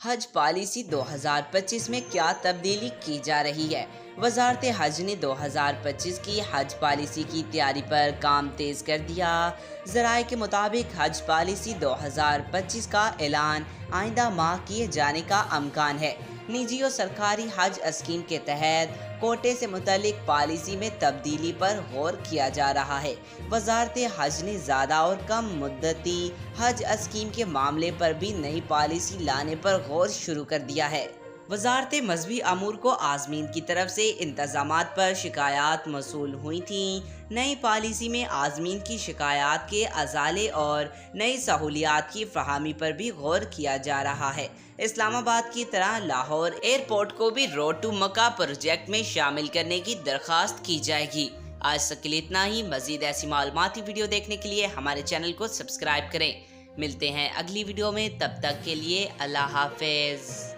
حج policy 2025 میں کیا تبدیلی کی جا رہی ہے؟ وزارت حج نے 2025 کی حج پالیسی کی تیاری پر کام تیز کر دیا۔ ذرائع کے مطابق حج پالیسی 2025 کا اعلان آئندہ ماہ کیے جانے کا امکان ہے۔ نجی و سرکاری حج اسکیم کے تحت کوٹے سے متعلق پالیسی میں تبدیلی پر غور کیا جا رہا ہے۔ وزارت حج نے زیادہ اور کم مدتی حج اسکیم کے معاملے پر بھی نئی پالیسی لانے پر غور شروع کر دیا ہے۔ وزارت مذہبی امور کو عازمین کی طرف سے انتظامات پر شکایات موصول ہوئی تھیں۔ نئی پالیسی میں عازمین کی شکایات کے ازالے اور نئی سہولیات کی فراہمی پر بھی غور کیا جا رہا ہے۔ اسلام آباد کی طرح لاہور ایئرپورٹ کو بھی روڈ ٹو مکہ پروجیکٹ میں شامل کرنے کی درخواست کی جائے گی۔ آج تک کے لیے اتنا ہی۔ مزید ایسی معلوماتی ویڈیو دیکھنے کے لیے ہمارے چینل کو سبسکرائب کریں۔ ملتے ہیں اگلی ویڈیو میں، تب تک کے لیے اللہ حافظ۔